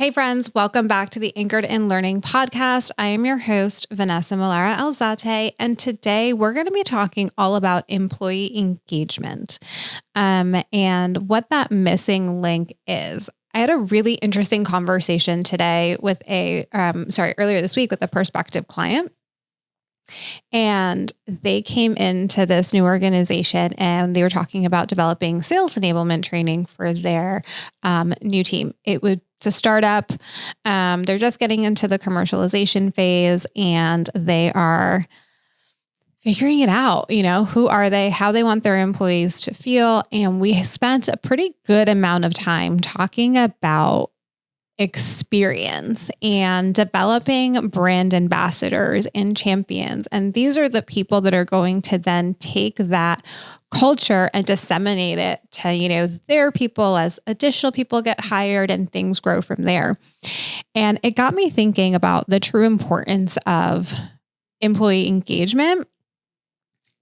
Hey friends, welcome back to the Anchored in Learning podcast. I am your host, Vanessa Alzate, and today we're going to be talking all about employee engagement and what that missing link is. I had a really interesting conversation today with earlier this week with a prospective client. And they came into this new organization and they were talking about developing sales enablement training for their new team. It would to start up. They're just getting into the commercialization phase and they are figuring it out. You know, who are they, how they want their employees to feel. And we spent a pretty good amount of time talking about experience and developing brand ambassadors and champions. And these are the people that are going to then take that culture and disseminate it to, their people as additional people get hired and things grow from there. And it got me thinking about the true importance of employee engagement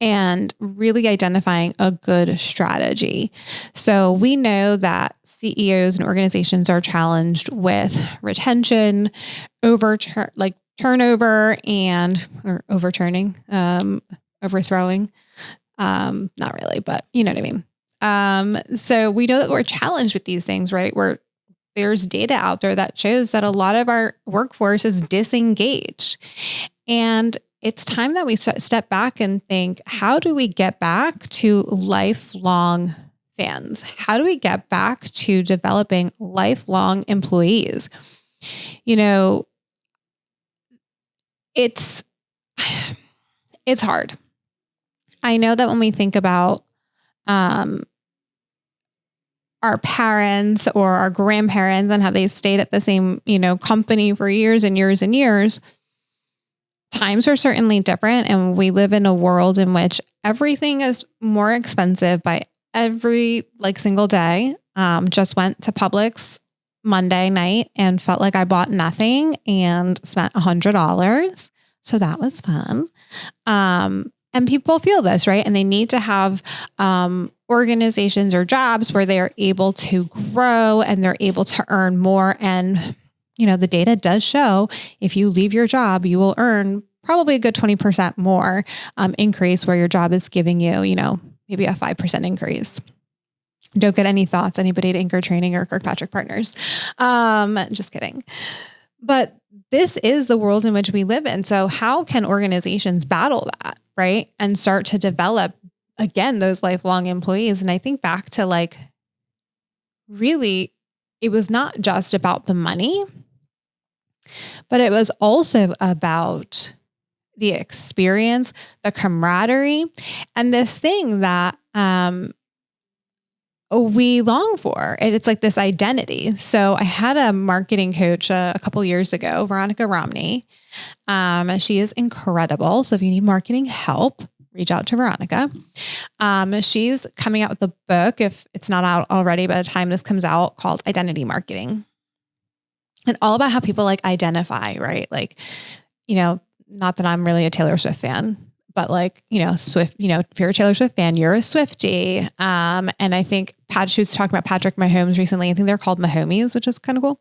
and really identifying a good strategy. So we know that CEOs and organizations are challenged with retention, turnover or overturning, overthrowing. Not really, but you know what I mean? So we know that we're challenged with these things, right? There's data out there that shows that a lot of our workforce is disengaged. And it's time that we step back and think, how do we get back to lifelong fans? How do we get back to developing lifelong employees? It's hard. I know that when we think about our parents or our grandparents and how they stayed at the same, company for years and years and years, times are certainly different. And we live in a world in which everything is more expensive by every single day. Just went to Publix Monday night and felt like I bought nothing and spent $100. So that was fun. And people feel this, right? And they need to have organizations or jobs where they are able to grow and they're able to earn more. And, the data does show if you leave your job, you will earn probably a good 20% more increase where your job is giving you, maybe a 5% increase. Don't get any thoughts, anybody at Anchor Training or Kirkpatrick Partners. Just kidding. But this is the world in which we live in. So how can organizations battle that, right? And start to develop, again, those lifelong employees? And I think back to really, it was not just about the money, but it was also about the experience, the camaraderie, and this thing that we long for. It's like this identity. So I had a marketing coach a couple years ago, Veronica Romney. She is incredible. So if you need marketing help, reach out to Veronica. She's coming out with a book, if it's not out already by the time this comes out, called Identity Marketing. And all about how people identify, right? Not that I'm really a Taylor Swift fan, but Swift, if you're a Taylor Swift fan, you're a Swiftie. And I think she was talking about Patrick Mahomes recently. I think they're called Mahomies, which is kind of cool.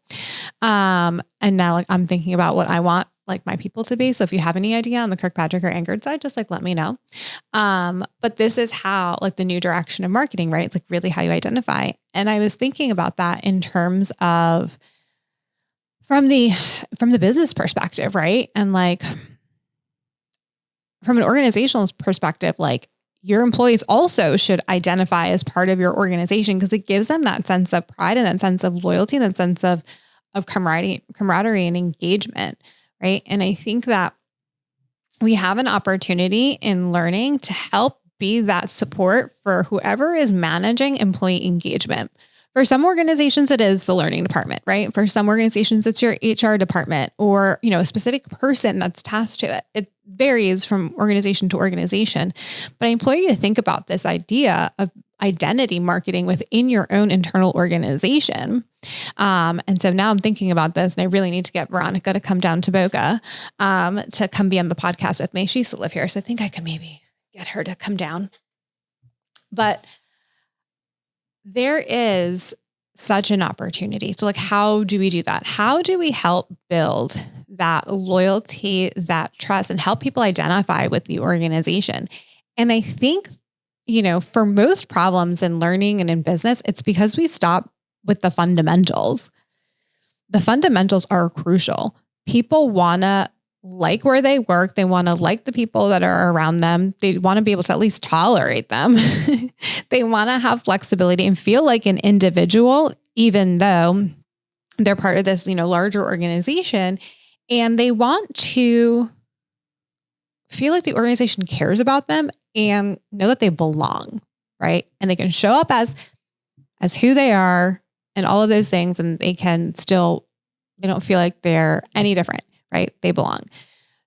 And now I'm thinking about what I want my people to be. So if you have any idea on the Kirkpatrick or Anchored side, just let me know. But this is how the new direction of marketing, right? It's really how you identify. And I was thinking about that in terms of from the business perspective, right? And from an organizational perspective, your employees also should identify as part of your organization because it gives them that sense of pride and that sense of loyalty and that sense of camaraderie and engagement, right? And I think that we have an opportunity in learning to help be that support for whoever is managing employee engagement. For some organizations, it is the learning department, right? For some organizations, it's your HR department or, a specific person that's tasked to it. It varies from organization to organization, but I implore you to think about this idea of identity marketing within your own internal organization. And so now I'm thinking about this and I really need to get Veronica to come down to Boca, to come be on the podcast with me. She used to live here. So I think I could maybe get her to come down, but there is such an opportunity. So like, how do we do that? How do we help build that loyalty, that trust, and help people identify with the organization? And I think, for most problems in learning and in business, it's because we stop with the fundamentals. The fundamentals are crucial. People want to like where they work. They want to like the people that are around them. They want to be able to at least tolerate them. They want to have flexibility and feel like an individual, even though they're part of this, larger organization. And they want to feel like the organization cares about them and know that they belong, right? And they can show up as who they are and all of those things. And they don't feel like they're any different, right? They belong.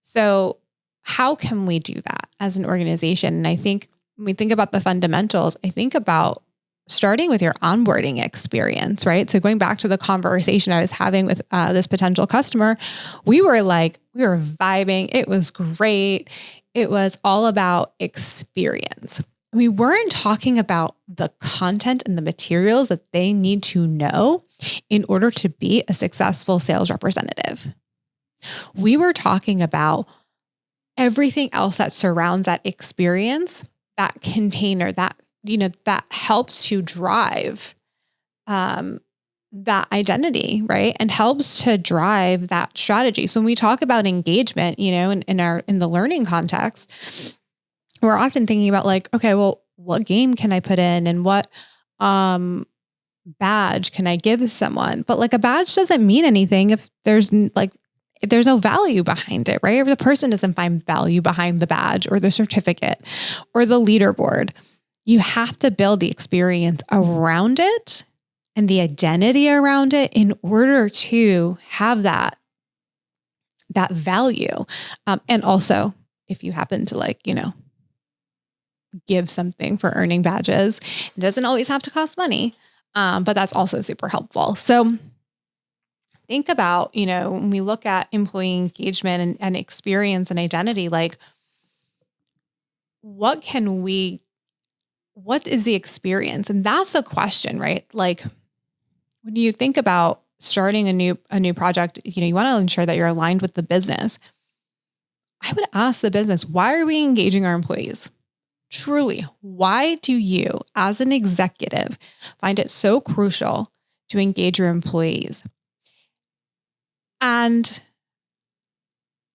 So how can we do that as an organization? And I think when we think about the fundamentals, I think about starting with your onboarding experience, right? So going back to the conversation I was having with this potential customer, we were vibing. It was great. It was all about experience. We weren't talking about the content and the materials that they need to know in order to be a successful sales representative. We were talking about everything else that surrounds that experience, that container, that helps to drive that identity, right? And helps to drive that strategy. So when we talk about engagement, in the learning context, we're often thinking about like, okay, well, what game can I put in and what badge can I give someone? But like a badge doesn't mean anything if there's no value behind it, right? If the person doesn't find value behind the badge or the certificate or the leaderboard. You have to build the experience around it and the identity around it in order to have that value. And also, if you happen to give something for earning badges, it doesn't always have to cost money, but that's also super helpful. So think about, when we look at employee engagement and experience and identity, like what is the experience? And that's a question, right? Like when you think about starting a new project, you want to ensure that you're aligned with the business. I would ask the business, why are we engaging our employees? Truly, why do you as an executive find it so crucial to engage your employees? And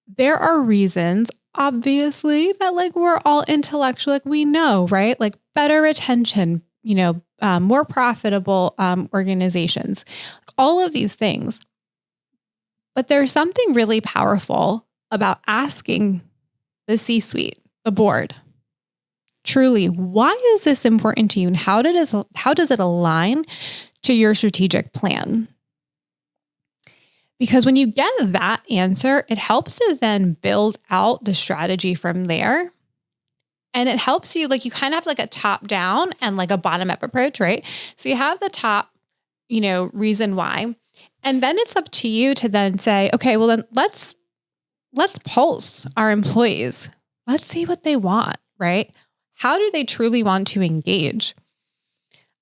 there are reasons, obviously, that we're all intellectual, we know, right? Like better retention, more profitable organizations, all of these things. But there's something really powerful about asking the C-suite, the board, truly, why is this important to you? And how does it align to your strategic plan? Because when you get that answer, it helps to then build out the strategy from there. And it helps you, you kind of have a top down and a bottom up approach, right? So you have the top, reason why. And then it's up to you to then say, okay, well then let's pulse our employees. Let's see what they want, right? How do they truly want to engage?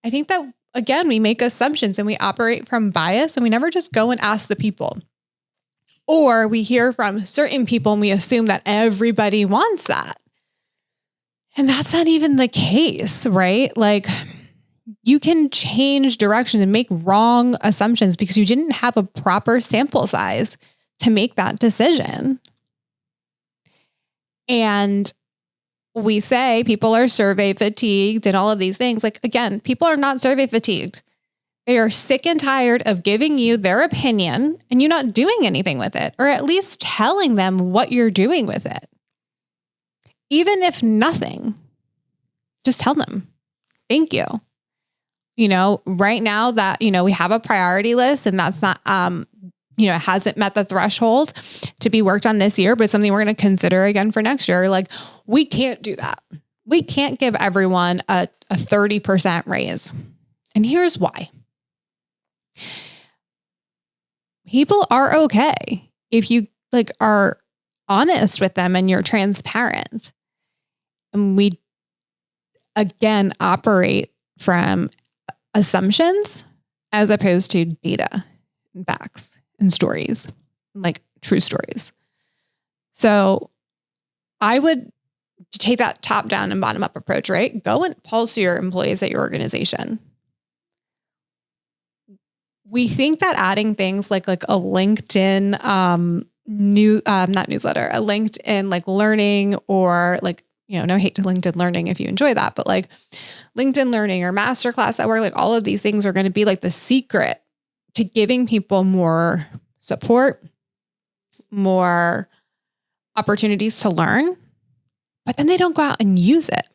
I think that, again, we make assumptions and we operate from bias and we never just go and ask the people. Or we hear from certain people and we assume that everybody wants that. And that's not even the case, right? You can change direction and make wrong assumptions because you didn't have a proper sample size to make that decision. And we say people are survey fatigued and all of these things. Again, people are not survey fatigued. They are sick and tired of giving you their opinion and you not doing anything with it, or at least telling them what you're doing with it. Even if nothing, just tell them, thank you. Right now that, we have a priority list and that's not, it hasn't met the threshold to be worked on this year, but it's something we're going to consider again for next year. We can't do that. We can't give everyone a 30% raise. And here's why. People are okay if you are honest with them and you're transparent. And we, again, operate from assumptions as opposed to data and facts and stories, like true stories. So I would take that top down and bottom up approach, right? Go and pulse your employees at your organization. We think that adding things like a LinkedIn not newsletter, a LinkedIn like learning, or like, no hate to LinkedIn learning if you enjoy that, but like LinkedIn learning or masterclass at work, like all of these things are going to be like the secret to giving people more support, more opportunities to learn, but then they don't go out and use it.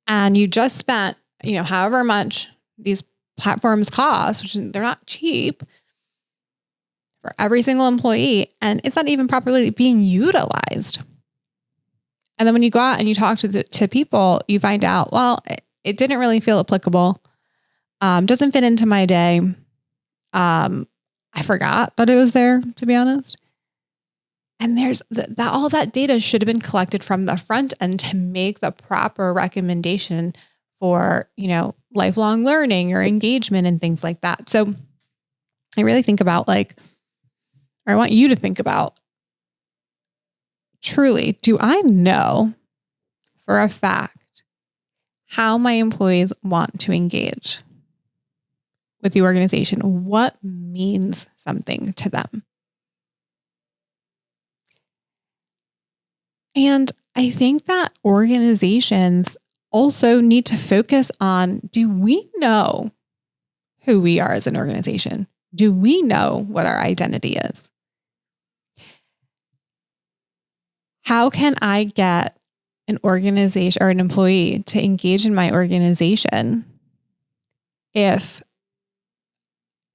And you just spent, however much these platforms cost, which they're not cheap, for every single employee, and it's not even properly being utilized. And then when you go out and you talk to people, you find out, well, it didn't really feel applicable. Doesn't fit into my day. I forgot that it was there, to be honest. And there's that all that data should have been collected from the front end to make the proper recommendation for, lifelong learning or engagement and things like that. So I really think about I want you to think about, truly, do I know for a fact how my employees want to engage with the organization? What means something to them? And I think that organizations also need to focus on, do we know who we are as an organization? Do we know what our identity is? How can I get an organization or an employee to engage in my organization if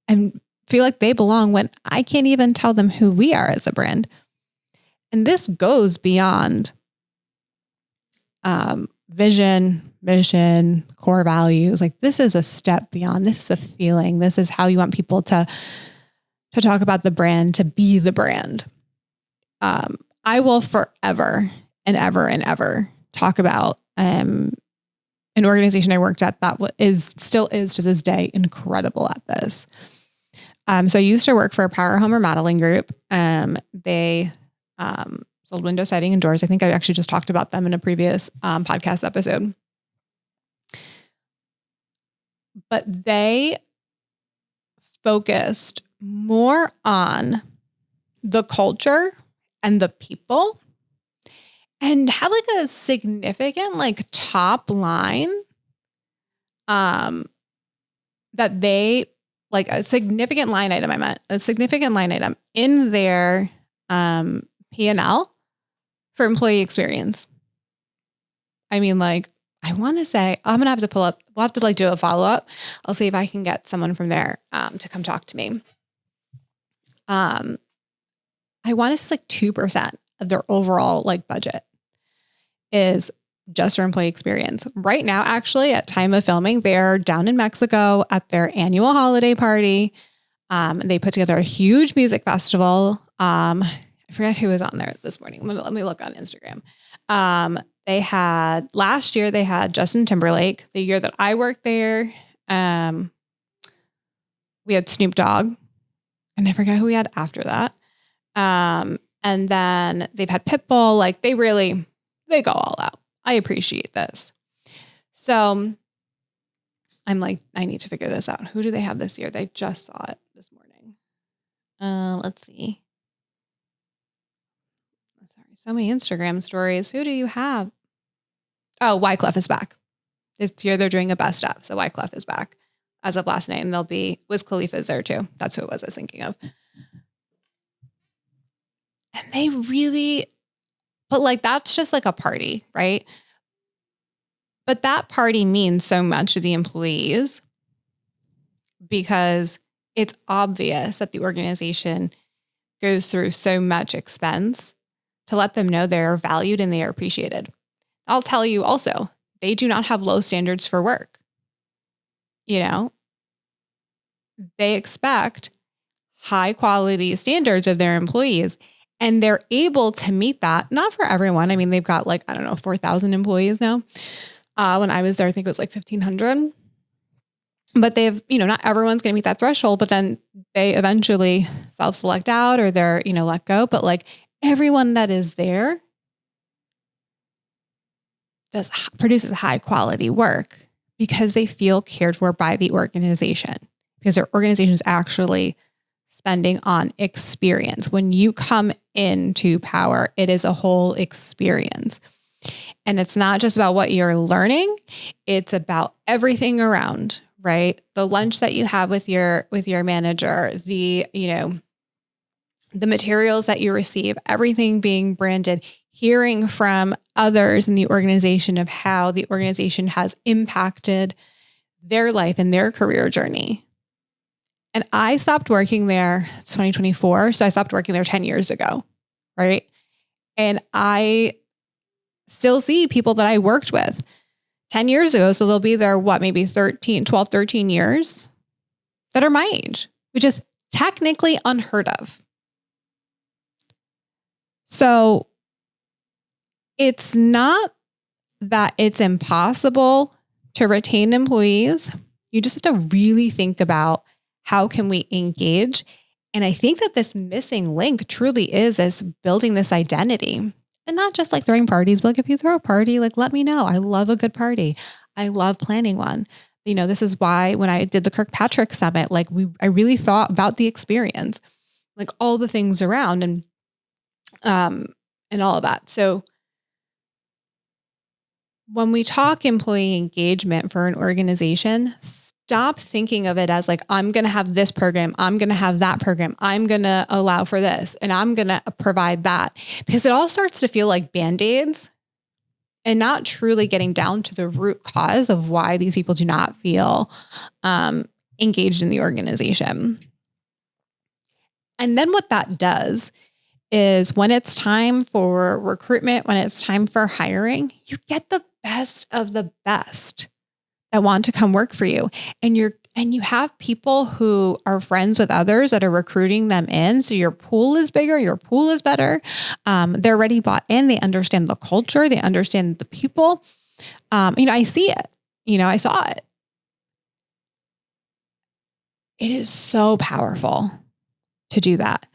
I feel like they belong when I can't even tell them who we are as a brand? And this goes beyond vision, mission, core values. Like, this is a step beyond. This is a feeling. This is how you want people to talk about the brand, to be the brand. I will forever and ever and ever talk about an organization I worked at that still is to this day incredible at this. So I used to work for a Home Remodeling group. They sold window siding and doors. I think I actually just talked about them in a previous podcast episode. But they focused more on the culture and the people, and had a significant top line that they a significant line item in their P&L for employee experience. I mean, I want to say, I'm going to have to pull up, we'll have to do a follow-up. I'll see if I can get someone from there to come talk to me. I want to say 2% of their overall budget is just for employee experience. Right now, actually, at time of filming, they're down in Mexico at their annual holiday party. They put together a huge music festival. I forget who was on there this morning. Let me look on Instagram. Last year they had Justin Timberlake. The year that I worked there, we had Snoop Dogg, and I forgot who we had after that. And then they've had Pitbull. They go all out. I appreciate this. So I'm I need to figure this out. Who do they have this year? They just saw it this morning. Let's see. Sorry, so many Instagram stories. Who do you have? Oh, Wyclef is back. This year they're doing a best of. So Wyclef is back as of last night, and they'll be Wiz Khalifa's there too. That's who it was I was thinking of. And they really, but that's just a party, right? But that party means so much to the employees because it's obvious that the organization goes through so much expense to let them know they're valued and they are appreciated. I'll tell you also, they do not have low standards for work. They expect high quality standards of their employees, and they're able to meet that. Not for everyone. I mean, they've got 4,000 employees now. When I was there, I think it was 1,500. but not everyone's going to meet that threshold, but then they eventually self-select out or they're, let go. But like everyone that is there produces high quality work because they feel cared for by the organization, because their organization is actually spending on experience. When you come into Power, it is a whole experience. And it's not just about what you're learning, it's about everything around, right? The lunch that you have with your manager, the materials that you receive, everything being branded, hearing from others in the organization of how the organization has impacted their life and their career journey. And I stopped working there 2024. So I stopped working there 10 years ago, right? And I still see people that I worked with 10 years ago. So they'll be there, maybe 13 years that are my age, which is technically unheard of. So it's not that it's impossible to retain employees. You just have to really think about how can we engage. And I think that this missing link truly is building this identity. And not just like throwing parties, but like if you throw a party, like let me know. I love a good party. I love planning one. This is why when I did the Kirkpatrick Summit, I really thought about the experience, like all the things around and all of that. So when we talk employee engagement for an organization, stop thinking of it as like, I'm going to have this program, I'm going to have that program, I'm going to allow for this, and I'm going to provide that, because it all starts to feel like Band-Aids and not truly getting down to the root cause of why these people do not feel engaged in the organization. And then what that does is when it's time for recruitment, when it's time for hiring, you get the best of the best that want to come work for you. And you have people who are friends with others that are recruiting them in. So your pool is bigger, your pool is better. They're already bought in. They understand the culture. They understand the people. I see it, I saw it. It is so powerful to do that.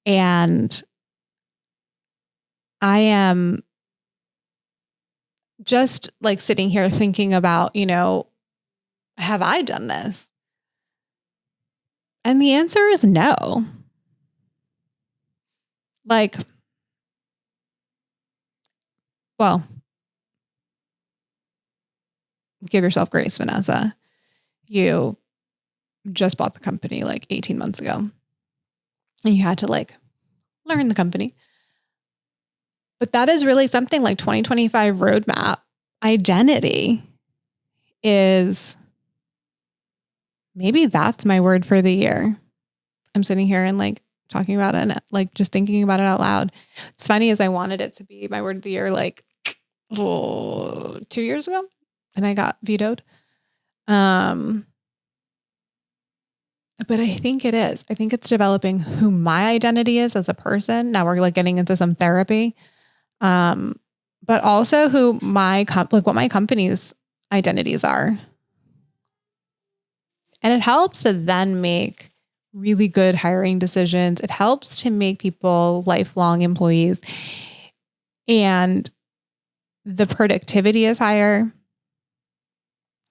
And I am just like sitting here thinking about, have I done this? And the answer is no. Well, give yourself grace, Vanessa. You just bought the company 18 months ago and you had to learn the company. But that is really something like 2025 roadmap identity is, maybe that's my word for the year. I'm sitting here and talking about it and just thinking about it out loud. It's funny as I wanted it to be my word of the year 2 years ago and I got vetoed. But I think it is. I think it's developing who my identity is as a person. Now we're getting into some therapy. But also who what my company's identities are. And it helps to then make really good hiring decisions. It helps to make people lifelong employees. And the productivity is higher.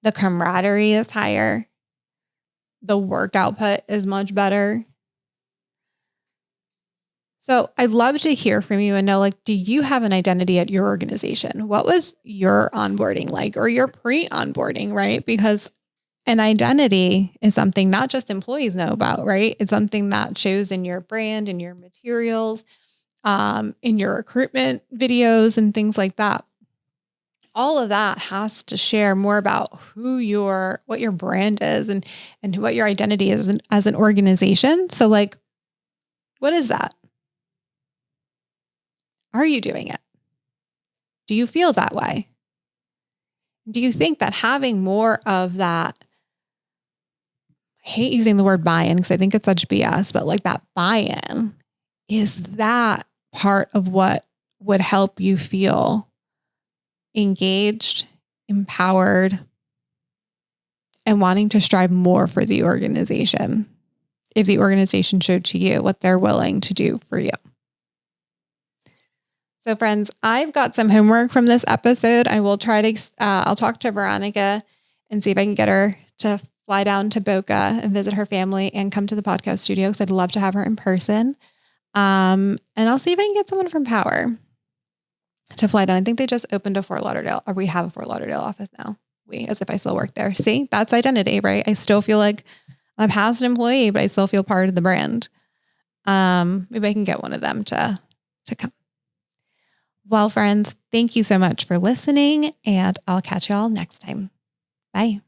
The camaraderie is higher. The work output is much better. So I'd love to hear from you and know, do you have an identity at your organization? What was your onboarding like, or your pre-onboarding, right? Because an identity is something not just employees know about, right? It's something that shows in your brand, in your materials, in your recruitment videos and things like that. All of that has to share more about what your brand is and what your identity is as an organization. So what is that? Are you doing it? Do you feel that way? Do you think that having more of that, I hate using the word buy-in because I think it's such BS, but that buy-in, is that part of what would help you feel engaged, empowered, and wanting to strive more for the organization if the organization showed to you what they're willing to do for you. So friends, I've got some homework from this episode. I will try to, I'll talk to Veronica and see if I can get her to fly down to Boca and visit her family and come to the podcast studio because I'd love to have her in person. And I'll see if I can get someone from Power to fly down. I think they just opened a Fort Lauderdale, or we have a Fort Lauderdale office now. As if I still work there. See, that's identity, right? I still feel like I'm a past employee, but I still feel part of the brand. Maybe I can get one of them to come. Well, friends, thank you so much for listening, and I'll catch you all next time. Bye.